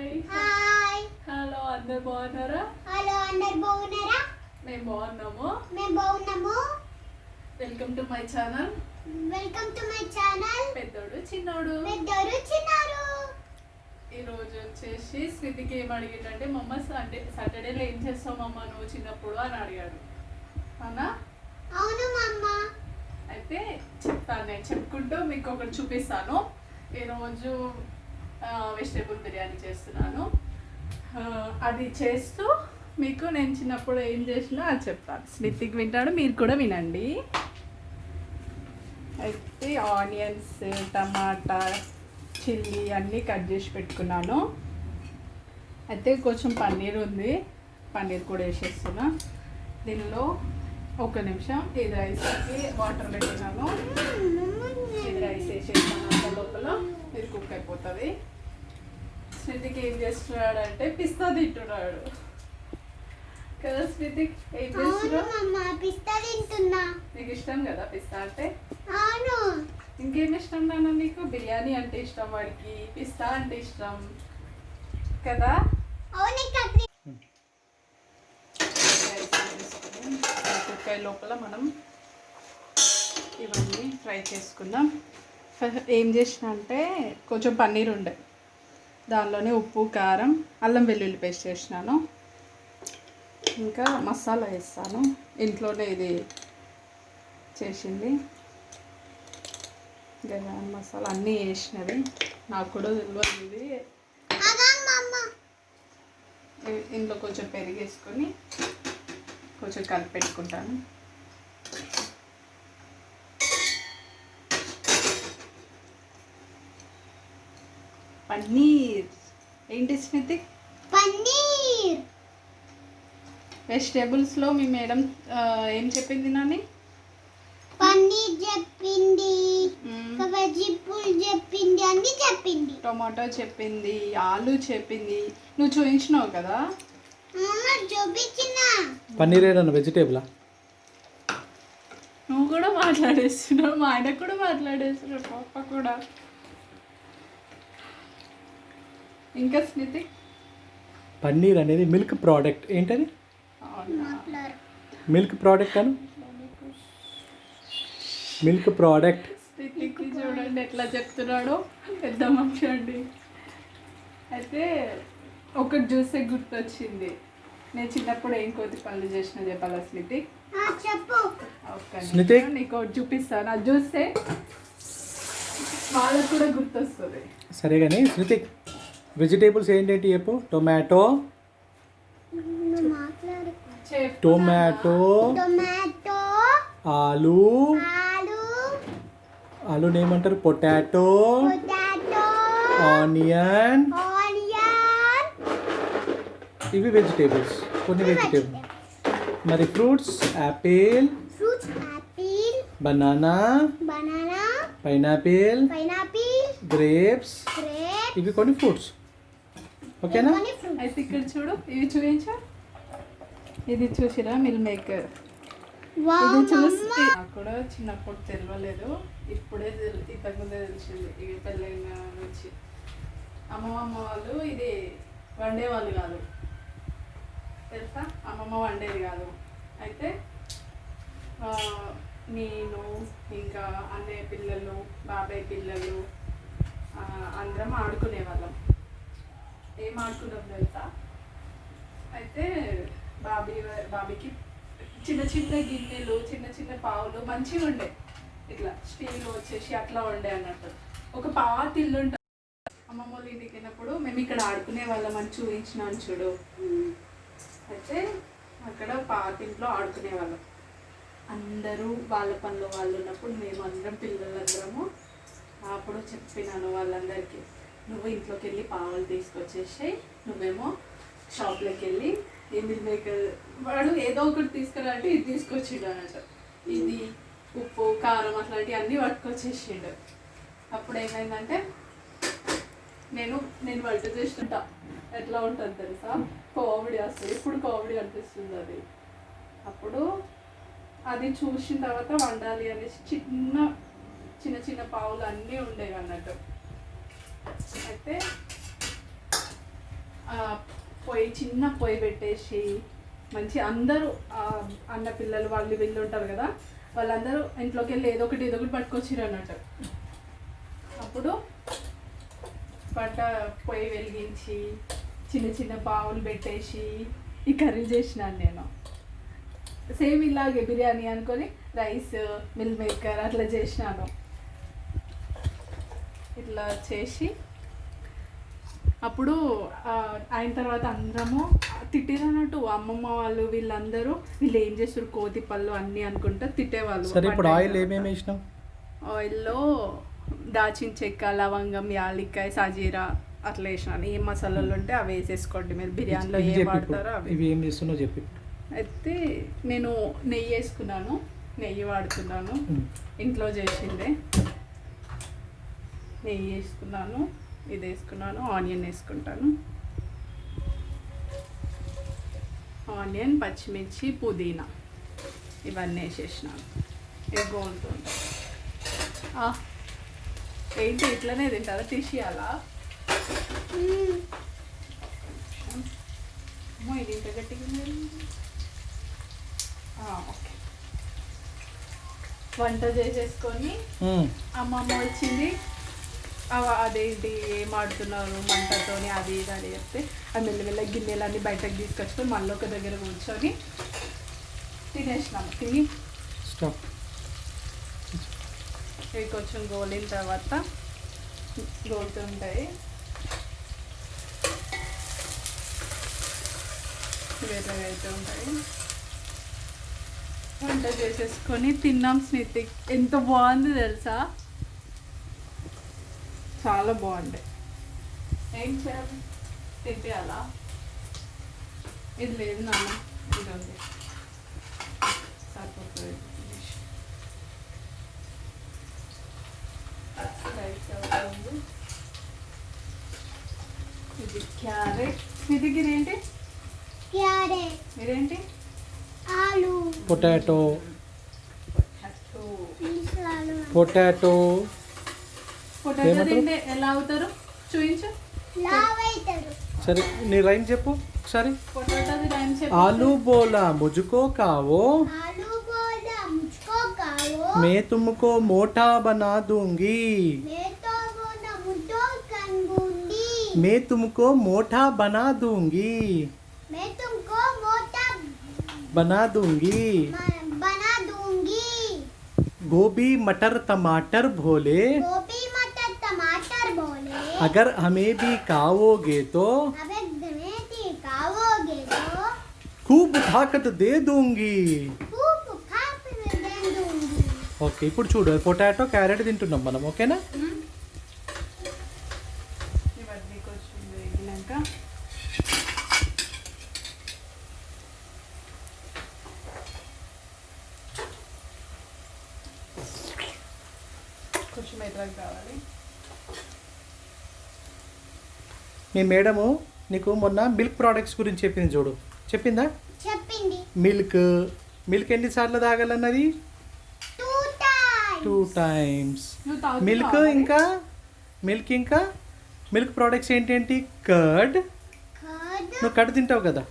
Hi hi hello అందరు బాగున్నారా? Hello అందరు బాగున్నారా? మేము బాగున్నాము. Welcome to my channel. పెద్దోడు చిన్నోడు. ఈరోజు వచ్చేసి స్మితికి ఏం అడిగిందంటే మమ్మ సాటర్డేలో ఏం చేస్తావు మమ్మ నువ్వు చిన్నప్పుడు అని అడిగాడు. అవునా? అవును మమ్మ. అయితే చెప్తాను, నేను చెప్పుకుంటూ మీకు ఒకటి చూపిస్తాను. ఈరోజు వెజిటేబుల్ బిర్యానీ చేస్తున్నాను. అది చేస్తూ మీకు నేను చిన్నప్పుడు ఏం చేసినా అది చెప్తాను. స్మితికి వింటాడు, మీరు కూడా వినండి. అయితే ఆనియన్స్, టమాటా, చిల్లీ అన్నీ కట్ చేసి పెట్టుకున్నాను. అయితే కొంచెం పన్నీర్ ఉంది, పన్నీర్ కూడా వేసేస్తున్నా. దీనిలో ఒక నిమిషం ఇది రైస్కి వాటర్ పెట్టినాను. ఇది రైస్ వేసేసాను, అంత లోపల ఇది కుక్ అయిపోతుంది. స్మితికి ఏం చేస్తున్నాడు అంటే పిస్తా తింటున్నాడు కదా. స్మితికి ఏం చేస్తున్నాడు? పిస్తా తింటున్నా. నీకు ఇష్టం కదా పిస్తా అంటే? అవును. ఇంకేం ఇష్టం నాన్న నీకు? బిర్యానీ అంటే ఇష్టం, వాడికి పిస్తా అంటే ఇష్టం కదా. కుక్కాయ లోపల మనం ఇవన్నీ ఫ్రై చేసుకుందాం. ఏం చేసిన అంటే కొంచెం పన్నీర్ ఉండే, దానిలోనే ఉప్పు, కారం, అల్లం వెల్లుల్లి పేస్ట్ చేసినాను. ఇంకా మసాలా వేస్తాను, ఇంట్లోనే ఇది చేసింది గరం మసాలా అన్నీ వేసినవి. నాకు కూడా తెలియదు ఇది. ఇంట్లో కొంచెం పెరిగేసుకొని కొంచెం కలిపి పెట్టుకుంటాను. పన్నీర్ ఏంటి స్మితి? పన్నీర్. వెజిటేబుల్స్లో మీ మేడం ఏం చెప్పింది నాని? పన్నీర్ చెప్పింది, వెజిటబుల్ చెప్పింది, అన్ని చెప్పింది. టొమాటో చెప్పింది, ఆలు చెప్పింది. నువ్వు చూపించినావు కదా? చూపించిన. పన్నీర్ ఏదన్నా వెజిటేబులా? నువ్వు కూడా మాట్లాడేస్తున్నావు, మా ఆయన కూడా మాట్లాడేస్తున్నావు, పాప కూడా. ఇంకా స్మితి? పన్నీర్ అనేది మిల్క్ ప్రోడక్ట్. ఏంటది? మిల్క్ ప్రోడక్ట్ అను. Milk product. స్మితికి చూడండి ఎట్లా చెప్తున్నాడో, పెద్ద మనిషి అండి. అయితే ఒకటి చూస్తే గుర్తొచ్చింది, నేను చిన్నప్పుడు ఏం కోతి పనులు చేసిన చెప్పాలా స్మితి? స్మితి నీకు ఒకటి చూపిస్తాను, అది చూస్తే వాళ్ళకు కూడా గుర్తొస్తుంది. సరే కానీ స్మితి, వెజిటేబుల్స్ ఏంటంటే చెప్పు. టొమాటో, టొమాటో, ఆలు, ఆలుని ఏమంటారు? పొటాటో, ఆనియన్, ఇవి వెజిటేబుల్స్, కొన్ని వెజిటేబుల్. మరి fruits Apple, banana, pineapple, grapes, ఇవి కొన్ని ఫ్రూట్స్. ఓకేనా? అయితే ఇక్కడ చూడు, ఇవి చూపించా. ఇది చూసిరా మిల్ మేకర్. ఇది చూసి నాకు కూడా చిన్నప్పుడు తెలియలేదు, ఇప్పుడే ఇంతకుముందే తెలిసింది. ఇవి పెళ్ళైన నుంచి అమ్మమ్మ వాళ్ళు ఇది వండేవాళ్ళు కాదు తెలుసా, అమ్మమ్మ వండేది కాదు. అయితే నేను ఇంకా అన్నయ్య పిల్లలు, బాబాయ్ పిల్లలు అందరం ఆడుకునేవాళ్ళం. ఏం ఆడుకున్నాం తెలుసా? అయితే బాబీకి చిన్న చిన్న గిన్నెలు, చిన్న చిన్న పావులు మంచిగా ఉండే, ఇట్లా స్టీల్ వచ్చేసి అట్లా ఉండే అన్నట్టు. ఒక పాత ఇల్లు ఉంటుంది. అమ్మమ్మ వాళ్ళ ఇంటికి వెళ్ళినప్పుడు మేము ఇక్కడ ఆడుకునే వాళ్ళం అని చూపించినాను చూడు. అయితే అక్కడ పాత ఇంట్లో ఆడుకునే వాళ్ళం. అందరూ వాళ్ళ పనిలో వాళ్ళు ఉన్నప్పుడు మేము అందరం పిల్లలందరము. అప్పుడు చెప్పినాను వాళ్ళందరికీ, నువ్వు ఇంట్లోకి వెళ్ళి పావులు తీసుకొచ్చేసి, నువ్వేమో షాప్లోకి వెళ్ళి మిల్ మేకర్, వాడు ఏదో ఒకటి తీసుకురా అంటే ఇది తీసుకొచ్చిండు అన్నట్టు. ఇది ఉప్పు, కారం అట్లాంటివి అన్నీ పట్టుకొచ్చేసిండు. అప్పుడు ఏమైందంటే నేను వంట చేస్తుంటా, ఎట్లా ఉంటుంది తెలుసా? కామెడీ వస్తుంది, ఇప్పుడు కామెడీ అనిపిస్తుంది అది. అప్పుడు అది చూసిన తర్వాత వండాలి అనేసి చిన్న చిన్న పావులు అన్నీ ఉండేవి అన్నట్టు. అయితే పొయ్యి చిన్న పొయ్యి పెట్టేసి మంచి అందరూ అన్న పిల్లలు వాళ్ళు వీళ్ళు ఉంటారు కదా, వాళ్ళందరూ ఇంట్లోకి వెళ్ళి ఏదో ఒకటి పట్టుకొచ్చిర్రు అన్నట్టు. అప్పుడు పొయ్యి వెలిగించి చిన్న చిన్న పావులు పెట్టేసి ఈ కర్రీ చేసినాను నేను. సేమ్ ఇలాగే బిర్యానీ అనుకొని రైస్ మిల్ మేకర్ అట్లా చేసినాను. ఇట్లా చేసి అప్పుడు అయిన తర్వాత అందరము తిట్టిరన్నట్టు అమ్మమ్మ వాళ్ళు వీళ్ళందరూ, వీళ్ళు ఏం చేస్తారు కోతి పళ్ళు అన్నీ అనుకుంటా తిట్టేవాళ్ళు. సరే, ఇప్పుడు ఆయిల్ ఏమేమి వేసినావు? ఆయిల్లో దాచిన చెక్క, లవంగం, యాలక్కాయ, సాజీరా అట్లా వేసినాను. ఏ మసాలాలు ఉంటే అవి వేసేసుకోండి మీరు, బిర్యానీలో ఇవి ఏం చెప్పు వాడతారో ఇప్పుడు. అవి. ఇవి ఏం చేస్తున్నావు చెప్పి. అయితే నేను నెయ్యి వేసుకున్నాను, నెయ్యి వాడుతున్నాను, ఇంట్లో చేసిందే నెయ్యి వేసుకున్నాను. ఇది వేసుకున్నాను, ఆనియన్ వేసుకుంటాను. ఆనియన్, పచ్చిమిర్చి, పుదీనా ఇవన్నీ వేసేసినాను. ఇది గోలుతుంది. ఏంటి ఇట్లనే తింటారా? తీసియాలా? ఇది ఇంత గట్టిగా ఉంది. ఓకే, వంట చేసేసుకొని అమ్మమ్మ వచ్చింది, అదేంటి ఏం ఆడుతున్నారు మంటతోని అది ఇది అని చెప్తే అది మెల్లమెల్ల గిన్నెలన్నీ బయటకు తీసుకొచ్చుకొని మళ్ళీ ఒక దగ్గర కూర్చొని తినేసినాము. తిని స్టాప్. ఇవి కొంచెం గోలిన తర్వాత గోలుతుంటాయి, వేరే అయితే ఉంటాయి. వంట చేసేసుకొని తిన్నాం స్నితి. ఎంత బాగుంది తెలుసా, చాలా బాగుంది. ఏం చేయాలి? తింటేయాలా? ఇది లేదు నాన్న, ఇది ఉంది సరిపోతుంది. ఇది క్యారెట్. స్నితికి ఇదేంటి? క్యారెట్. ఇదేంటి? ఆలు. పొటాటో. ఆలు. పొటాటో. పొటాటో తింటే ఎలా అవుతారు చూపించు. లావ్ అవుతారు. సరే, నీ రైమ్ చెప్పు ఒకసారి. పొటాటోది రైమ్ చెప్పు. आलू बोला मुझको खाओ, आलू बोला मुझको खाओ, मैं तुमको मोटा बना दूंगी, मैं तो बोला मुझको कंगूंगी, मैं तुमको मोटा बना दूंगी, मैं तुमको मोटा बना दूंगी. बना दूंगी. गोभी मटर टमाटर भोले, गोभी मटर टमाटर बोले, अगर हमें भी खाओगे तो अबे गणेती खाओगे तो खूब ताकत दे दूंगी. खूब खा पी दे दूंगी. ఓకే, ఇప్పుడు చూడు పొటాటో క్యారెట్ తింటున్నాం మనం, ఓకేనా? ఇవన్నీ కొంచెం వేగినాక కొంచెం ఎదురుగా కావాలి. మీ మేడము నీకు మొన్న మిల్క్ ప్రోడక్ట్స్ గురించి చెప్పింది చూడు, చెప్పిందా? చెప్పింది. మిల్క్ ఎన్నిసార్లు తాగాలన్నది? 2 times. నువ్వు తాగుతున్నావా మిల్క్ మరి? ఇంకా మిల్క్ ప్రోడక్ట్స్ ఏంటేంటి? కర్డ్. కర్డ్. నువ్వు కర్డ్ తింటావు కదా.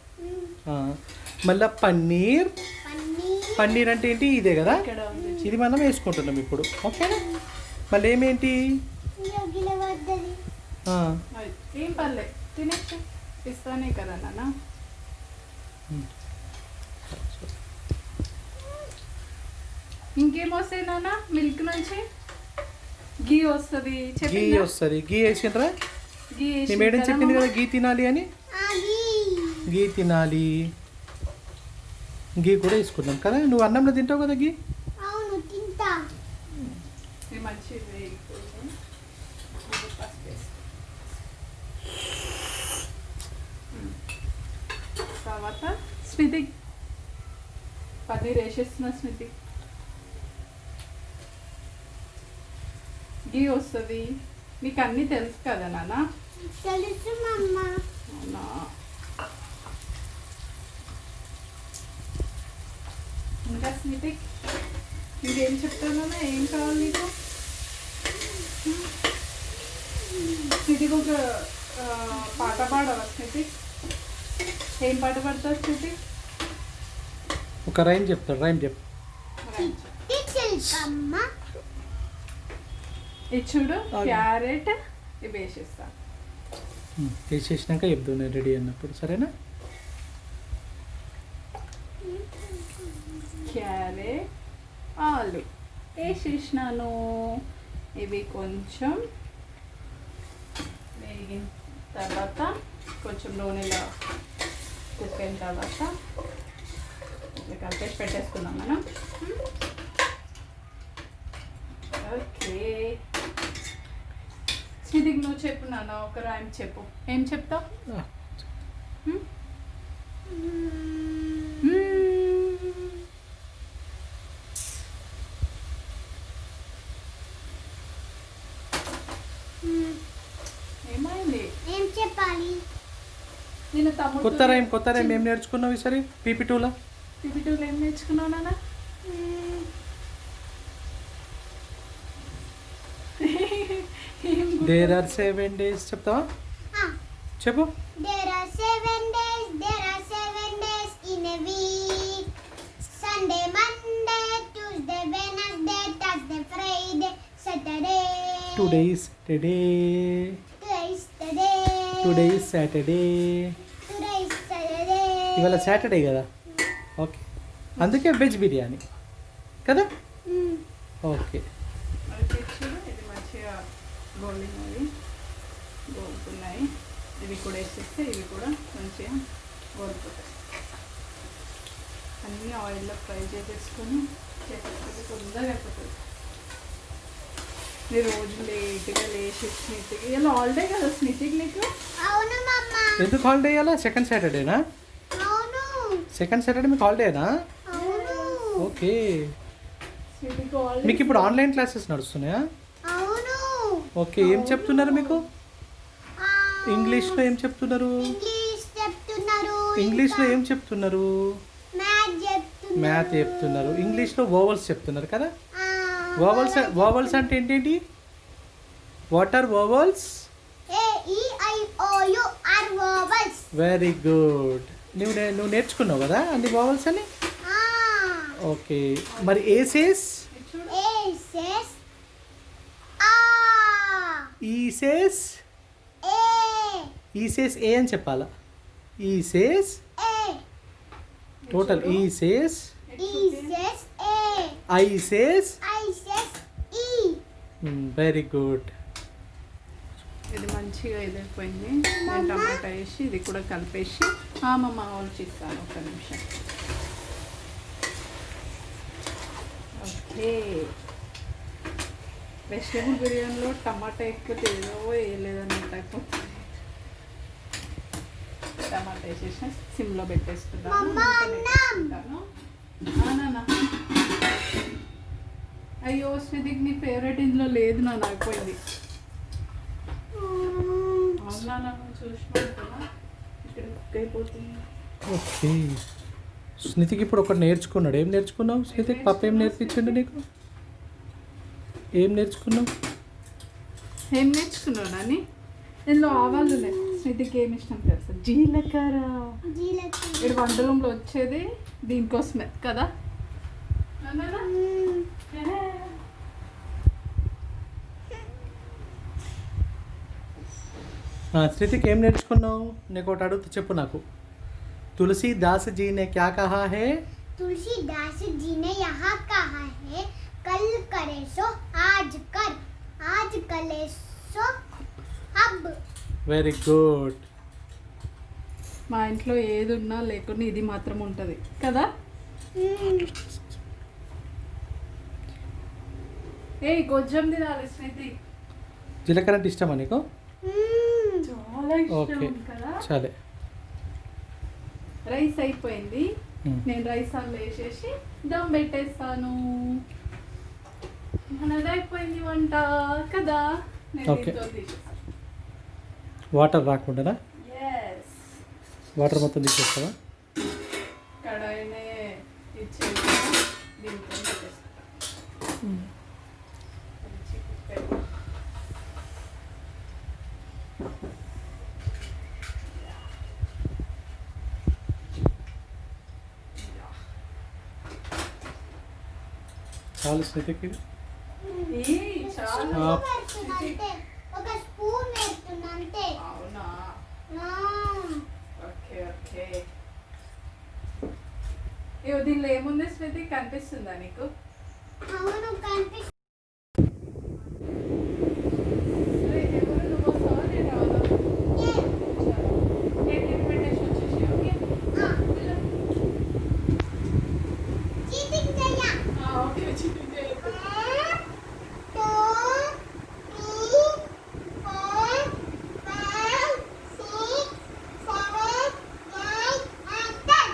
మళ్ళీ పన్నీర్. పన్నీర్ అంటే ఏంటి? ఇదే కదా, ఇక్కడ ఉంది. ఇది మనం వేసుకుంటున్నాం ఇప్పుడు, ఓకేనా? మళ్ళీ ఏమేంటి? గిల వద్దది. ఏం పర్లే తినేచ్చు, ఇస్తానే కదా నాన్న. ఇంకేం వస్తాయి నాన్న మిల్క్ నుంచి? గీ వస్తుంది. గీ వస్తుంది. గీ వేసిండ్రా? గీ నీ మేడం చెప్పింది కదా గీ తినాలి అని. ఆగి. గీ తినాలి, గీ కూడా వేసుకున్నాం కదా. నువ్వు అన్నంలో తింటావు కదా గీ. అవును తింటా. ఇది మంచి వేగిపోయింది. పసుపు వేసుకో. తర్వాత స్మితి పన్నీర్ వేసేస్తున్నా. స్మితి గీ వస్తుంది. నీకు అన్నీ తెలుసు కదా నాన్న? తెలుసు మమ్మ. అవునా? ఇంకా స్మితి ఇంకేం చెప్తాను? ఏం కావాలి నీకు? స్మితికి ఒక పాట పాడవా స్మృతి? ఏం పాట పాడతావు స్మృతి? ఒక రైమ్ చెప్తాడు, రైమ్ చెప్పు. చిల్కమ్మ ఇది చూడు, క్యారెట్ ఇవి వేసేస్తా. వేసేసినాక చెప్తావు నేను రెడీ అన్నప్పుడు, సరేనా? క్యారెట్ ఆలు వేసేసినాను. ఇవి కొంచెం వేగిన తర్వాత కొంచెం నూనెలో కుక్ అయిన తర్వాత ఇట్లా కలిపేసి పెట్టేసుకుందాం మనం. ఓకే స్మితికి నువ్వు చెప్పు నాన్న, ఒక రైమ్ చెప్పు. ఏం చెప్తావు? ఏమైంది? ఏం చెప్పాలి? నేను తమ్ముడు కొత్త రైమ్ ఏం నేర్చుకున్నావు ఈసారి పీపీ2లో? పీపీ2లో ఏం నేర్చుకున్నావు నాన్న? దేర్ ఆర్ 7 days చెప్తావా? చెప్పు. There are 7 days in a week. Sunday, Monday, Tuesday, Wednesday, Thursday, Friday, Saturday. Today is Saturday. ఇవాళ సాటర్డే కదా, ఓకే. అందుకే వెజ్ బిర్యానీ కదా, ఓకే. ఇది మంచిగా గోలినవి గోలుతున్నాయి. ఇవి కూడా వేసేస్తే ఇవి కూడా మంచిగా గోలుతాయి. అన్నీ ఆయిల్లో ఫ్రై చేసేసుకొని తొందరగా అయిపోతుంది. మీరు రోజు లేట్గా లేచి స్మితికి ఇలా హాలిడే కదా స్మితికి నీకు? అవును మమ్మ. ఎందుకు హాలిడే ఇవ్వాలా? సెకండ్ సాటర్డేనా? అవును. సెకండ్ సాటర్డే మీకు హాలిడేనా? అవును. ఓకే. స్మితికి హాలిడే. మీకు ఇప్పుడు ఆన్లైన్ క్లాసెస్ నడుస్తున్నాయా? అవును. ఓకే. ఏం చెప్తున్నారు మీకు? ఇంగ్లీష్లో ఏం చెప్తున్నారు? ఇంగ్లీష్లో ఏం చెప్తున్నారు? మ్యాథ్ చెప్తున్నారు. ఇంగ్లీష్లో వోవల్స్ చెప్తున్నారు కదా. వోవల్స్ అంటే ఏంటి? What are vowels? Very good. నువ్వు నేర్చుకున్నావు కదా అన్ని వోవల్స్ అని. ఓకే. మరి ఏసేస్? ఈసేస్ ఏ అని చెప్పాలా? ఈసేస్ టోటల్. ఈసేస్ ఐసేస్. Very good. ఇది మంచిగా ఇదైపోయింది. నేను టమాటా వేసి ఇది కూడా కలిపేసి అమ్మమ్మ ఆలోచిస్తాను ఒక నిమిషం. ఓకే. వెజిటేబుల్ బిర్యానీలో టమాటా ఎక్కువ ఏదో వేయలేదని అయిపోతుంది. టమాటా వేసేసి సిమ్లో పెట్టేసుకుంటాను. అయ్యో స్మితికి నీ ఫేవరెట్ ఇందులో లేదు నాన్న, అయిపోయింది. అవునా నన్ను చూసినా ఇక్కడ కుక్ అయిపోతుంది. ఓకే. స్మితికి ఇప్పుడు ఒకటి నేర్చుకున్నాడు. ఏం నేర్చుకున్నావు స్మితికి? పప్పు ఏం నేర్పించండి నీకు? ఏం నేర్చుకున్నావు నాని? ఇందులో ఆవాలు ఉన్నాయి. స్మితికి ఏమి ఇష్టం తెలుసా? జీలకర్ర. ఇక్కడ వంట రూమ్లో వచ్చేది దీనికోసమే కదా. స్మితికి ఏం నేర్చుకున్నావు? నీకు ఒకటి అడుగుతూ చెప్పు నాకు. तुलसीदास जी ने क्या कहा है? तुलसीदास जी ने यहाँ कहा है, कल करे सो आज कर, आज करे सो अब. Very good. మా ఇంట్లో ఏది ఉన్నా లేకుండా ఇది మాత్రం ఉంటుంది కదా. కొంచెం తినాలి స్మితి. జీలకర్ర అంటే ఇష్టమా నీకు? చాలా ఇష్టం కదా. సరే. రైస్ అయిపోయింది. నేను రైస్ అందులో వేసేసి దమ్ పెట్టేస్తాను. మనది అయిపోయింది వంట కదా. ఓకే. వాటర్ రాకుండా వాటర్ మొత్తం తీసేస్తావా? కడాయినే ఇచ్చేది దీంతో పెట్టేస్తాను. చాలు స్మితకి. ఈ చాలా ఆ. పెడుతుందంటే ఒక స్పూన్ వేస్తుందంటే అవునా? Okay okay. ఇగో దీనిలో ఏముంది స్మృతి, కనిపిస్తుందా నీకు? అవును కనిపిస్తుంది. సరే, ఎవరు నువ్వు వస్తావా నేను రావాలా? నేను టిఫిన్ పెట్టేసి వచ్చేసి, ఓకే? వెళ్ళు. చీటింగ్ చెయ్య. ఓకే, చీటింగ్ చేయొద్దు. 2 3 4 5 6 7 8 and 10.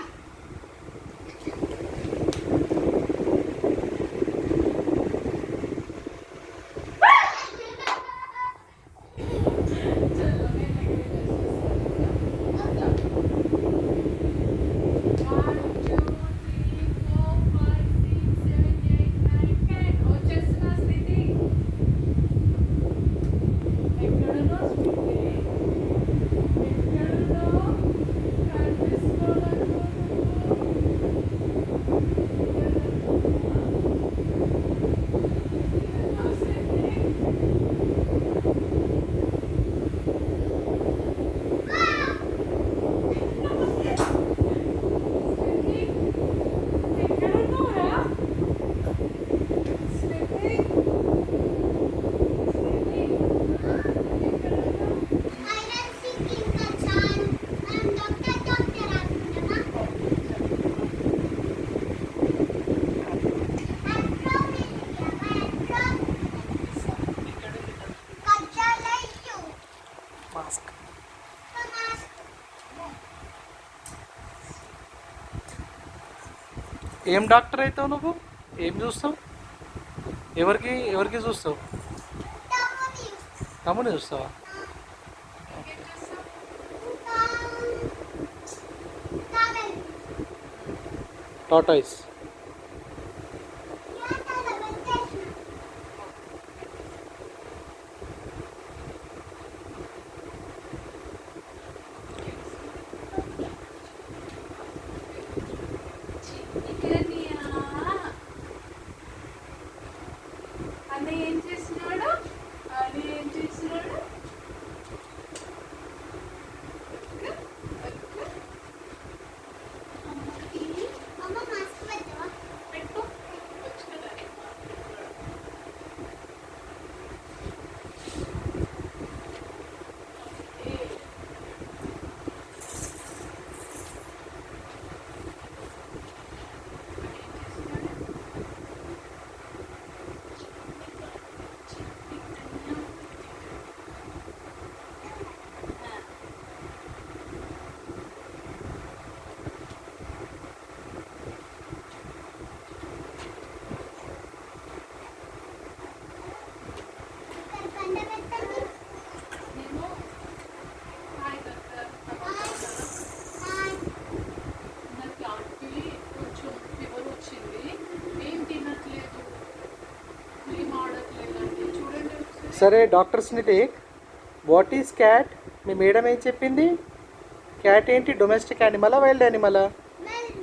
చలో, నేను దగ్గర చేసేస్తాను. 1 2 3 4 5 6 7 8 9 10. వచ్చేస్తున్నా స్మితి. ఎక్కడున్నావు స్మితి? ఎక్కడున్నావు? కనిపిస్తున్నావు ఐరన్ సిక్ ఇంకా చాలు. మనం డాక్టర్ అనుకుంటామా? కజ్జాలయ్యు. మాస్క్. ఏం డాక్టర్ అవుతావు నువ్వు? ఏం చూస్తావు? ఎవరికి చూస్తావు? తమ్ముని చూస్తావా? టాటాయిస్. అన్నయ్య ఏం చేస్తున్నాడు? అన్నయ్య ఏం చేస్తున్నాడు? అమ్మ మాస్క్ పెట్టవా? పెట్టు. వచ్చు కదా. ఇక్కడ కండ పెట్టండి. నేను హాయ్ డాక్టర్. హాయ్. నాకు యాక్చువల్లీ కొంచెం ఫీవర్ వచ్చింది. ఏం తినట్లేదు, ఏం ఆడట్లేదండి. చూడండి ఒకసారి. సరే డాక్టర్ స్నిటిక్, వాట్ ఈస్ క్యాట్? మీ మేడం ఏం చెప్పింది? క్యాట్ ఏంటి? డొమెస్టిక్ యానిమలా, వైల్డ్ యానిమలా? Well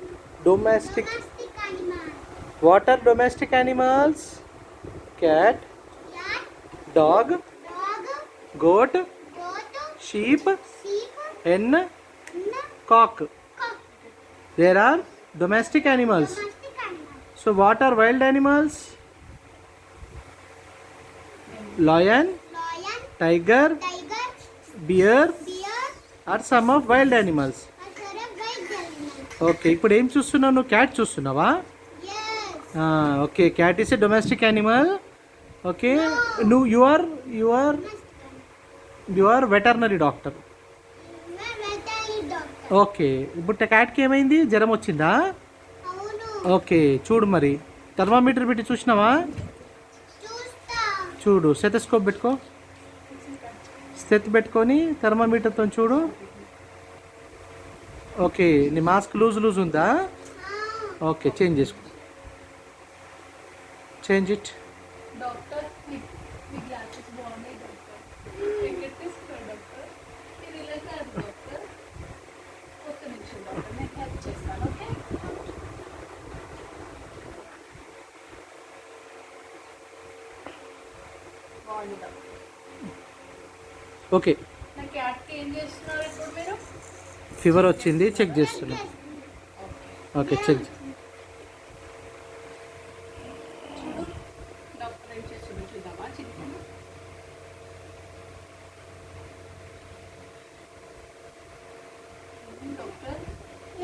domestic. Domestic animal. What are domestic animals? Cat, cat, dog, dog, goat, goat, sheep, sheep, hen, and cock. cock. There are domestic animals. Domestic animal. So what are wild animals? Lion, Lion, tiger, tiger, bear deer, are some of wild animals. and wild animal. Okay, ఇప్పుడు ఏం చూస్తున్నావు నువ్వు? Cat చూస్తున్నావా? Yes. Okay, cat is a domestic animal. Okay, నువ్వు you are veterinary doctor. Veterinary doctor. Okay, ఇప్పుడు క్యాట్కి ఏమైంది? జ్వరం వచ్చిందా? అవును. ఓకే, చూడు మరి. థర్మామీటర్ పెట్టి చూసినావా? చూస్తా. చూడు, స్టెథోస్కోప్ పెట్టుకో. స్టెత్ పెట్టుకొని థర్మామీటర్తో చూడు. ఓకే, నీ మాస్క్ లూజ్ ఉందా? ఓకే, చేంజ్ చేసుకో. Change it. Doctor, me glasses బాగున్నాయి డాక్టర్. టికెట్ తీసుకోండి డాక్టర్. ఇది ఇలా కాదు డాక్టర్. ఒక్క నిమిషం డాక్టర్, నేను హెల్ప్ చేస్తాను. ఓకే. ఓకే. నా క్యాట్కి ఏం చేస్తున్నారు ఇప్పుడు మీరు? ఫీవర్ వచ్చింది, చెక్ చేస్తున్నా. Okay, check. చూడు డాక్టర్ ఏం చేస్తుందో చూద్దామా చిన్న డాక్టర్.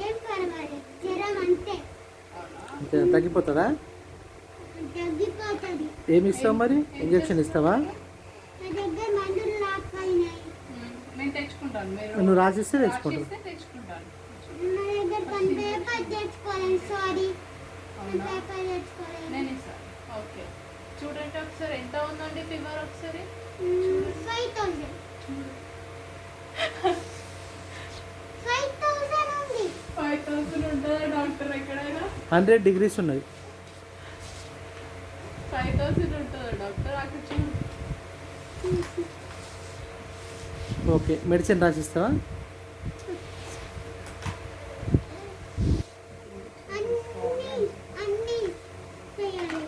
ఏం పర్వాలేదు, జ్వరం అంతే. అవునా? అంతే, తగ్గిపోతుందా? తగ్గిపోతుంది. ఏమి ఇస్తావు మరి? ఇంజెక్షన్ ఇస్తావా? నా దగ్గర మందులు రాకపోయినాయి. నేను తెచ్చుకుంటాను, మీరు నువ్వు రాసిస్తే తెచ్చుకుంటావు. రాసిస్తే తెచ్చుకుంటాను. నా దగ్గర పని పేపర్ తెచ్చుకోలేదు, సారీ. అవునా? పేపర్ తెచ్చుకోలేదు. నేను ఇస్తాను. ఓకే, చూడండి ఒకసారి ఎంత ఉందండి ఫీవర్ ఒకసారి. 5,000. చూడు 5,000 ఉంది. 5,000 ఉంటుందా డాక్టర్ ఎక్కడైనా? 100 degrees ఉన్నది. 5,000 ఉంటుందా డాక్టర్? అక్కడ చూడు. ఓకే, మెడిసిన్ రాసిస్తావా? అన్ని చేయాలి.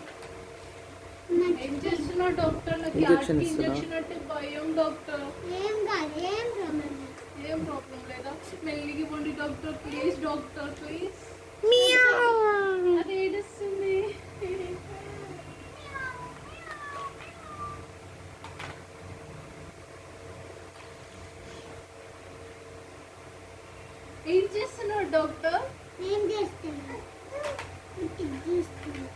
ఏం చేస్తున్నావు డాక్టర్? నాకు ఇంజెక్షన్ యాడ్కి ఇస్తున్నా. ఇంజెక్షన్ అంటే భయం డాక్టర్. ఏం కాదు, ఏం ప్రాబ్లం లేదు. ఏం ప్రాబ్లం లేదా? మెల్లిగి ఇవ్వండి డాక్టర్, ప్లీజ్ డాక్టర్, ప్లీజ్. అది ఏడుస్తుంది. ఏం చేస్తున్నావు డాక్టర్? ఏం చేస్తున్నా? ఇది చూస్తున్నా.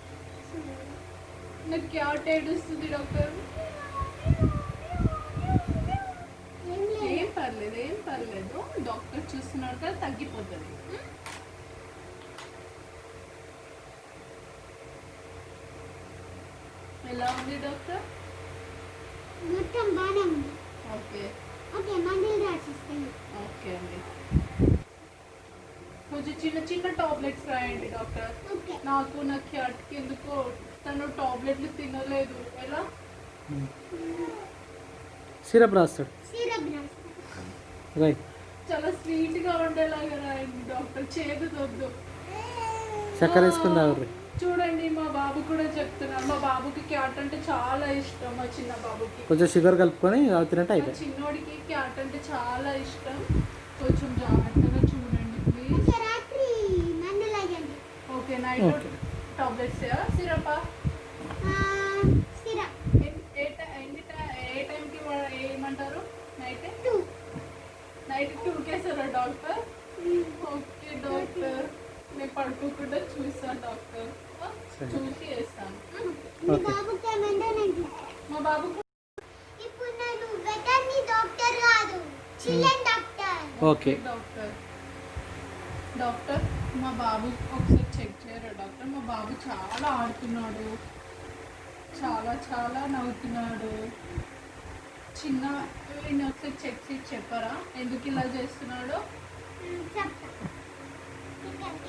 నాకు క్యాట్ ఏడుస్తుంది డాక్టర్. ఏం లేదు. ఏం పర్లేదు, ఏం పర్లేదు, డాక్టర్ చూస్తున్నాడు కదా, తగ్గిపోతుంది. ఎలా ఉంది డాక్టర్? మొత్తం బాగానే ఉంది. ఓకే ఓకే, మందులు రాసిస్తాను. ఓకే అండి. కొంచెం చిన్న చిన్న టాబ్లెట్స్ రాయండి డాక్టర్. ఓకే. నాకు నా క్యాట్కి ఎందుకో తను టాబ్లెట్లు తినలేదు. ఎలా? సిరప్ రాస్తాడు. సిరప్ రాస్తాను. రైట్. చాలా స్వీట్గా ఉండేలాగా రాయండి డాక్టర్, చేదు వద్దు. చక్కెర వేసుకుని తాగుర్రి. చూడండి మా బాబు కూడా చెప్తున్నాడు, మా బాబుకి క్యాట్ అంటే చాలా ఇష్టం. మా చిన్న బాబుకి, కొంచెం షుగర్ కలుపుకొని తాగుతున్నట్టు మా అయిపోయి. చిన్నోడికి క్యాట్ అంటే చాలా ఇష్టం. కొంచెం జాగ్రత్తగా చూడండి ప్లీజ్. ఓకే, రాత్రి మందులు అయ్యండి. Okay, night okay. టాబ్లెట్స్ సిరపా? సిరప్ ఏ టైంకి ఏమంటారు? నైట్ 2. నైట్ 2కేసారా డాక్టర్? ఓకే డాక్టర్, నేను పడుకోకుండా చూస్తాను డాక్టర్, సరే. చూసి వేస్తాను. మీ ఓకే. బాబుకి ఏమైందో నేను చూస్తాను. మా బాబుకు ఇప్పుడు నేను వెటర్నరీ డాక్టర్ కాదు, children doctor. Okay. Doctor, doctor మా బాబు ఒకసారి చెక్ చేయరా డాక్టర్? మా బాబు చాలా ఆడుతున్నాడు, చాలా చాలా నవ్వుతున్నాడు. చిన్న వీడిని ఒకసారి చెక్ చేసి చెప్పరా ఎందుకు ఇలా చేస్తున్నాడో? చెప్తా.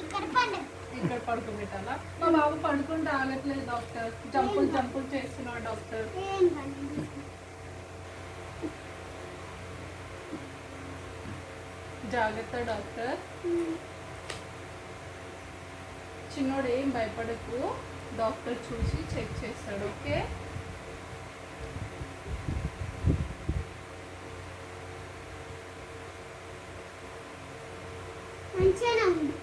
ఇక్కడ పండు. ఇక్కడ పడుకోబెట్టాలా? మా బాబు పడుకుంటే ఆగట్లేదు డాక్టర్, జంపులు జంపులు చేస్తున్నాడు డాక్టర్. ఏం పండు? జాగ్రత్త డాక్టర్. చిన్నోడు ఏం భయపడకు, డాక్టర్ చూసి చెక్ చేస్తాడు. ఓకే, మంచిగానే ఉంది.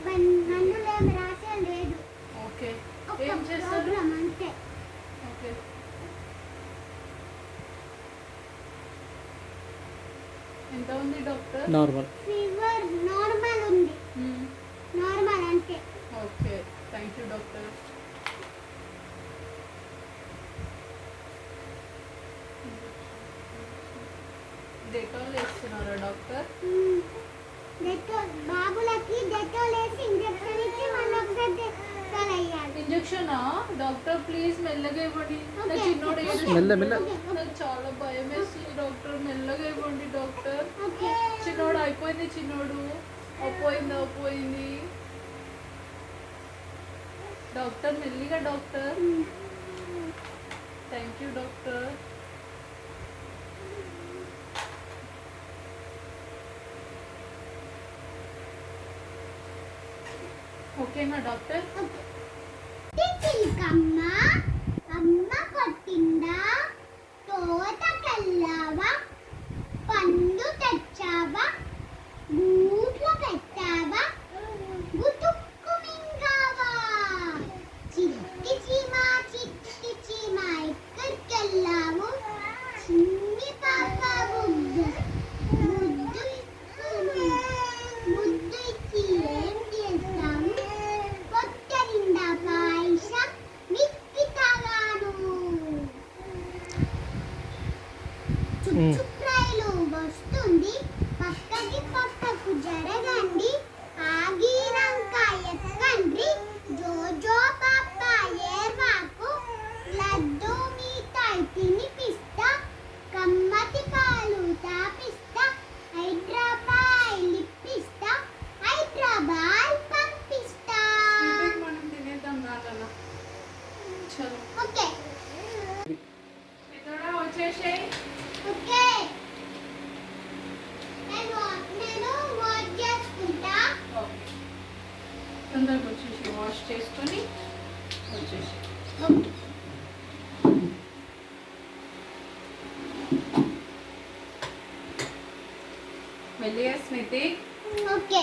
మందులు ఏం రాసే లేదు. ఓకే. ఒక ఏం చేస్తారు? ప్రోగ్రామ్ అంతే. ఓకే, ఎంత ఉంది డాక్టర్? నార్మల్. ఫీవర్ నార్మల్ ఉంది. నార్మల్ అంతే. Okay, thank you doctor. Dettol వేస్తున్నారా డాక్టర్? డెటాల్ బాబులకి డెటాల్ వేసి ఇంజెక్షన్ ఇచ్చి మళ్ళీ ఒకసారి డెటాల్ వేయాలి. ఇంజెక్షనా డాక్టర్? ప్లీజ్ మెల్లగా ఇవ్వండి, నా ఓకే. చిన్నోడు మెల్ల మెల్ల. నాకు చాలా భయం వేస్తుంది డాక్టర్, మెల్లగా ఇవ్వండి డాక్టర్. ఓకే. చిన్నోడు అయిపోయింది, చిన్నోడు అయిపోయింది డాక్టర్, మెల్లిగా డాక్టర్. Thank you doctor. ఓకేనా డాక్టర్? చిలకమ్మ అమ్మ కొట్టిందా తోటకెళ్ళావా తొందరగా వచ్చేసి వాష్ చేసుకొని వచ్చేసి. ओके మెల్లిగా స్మితి. ओके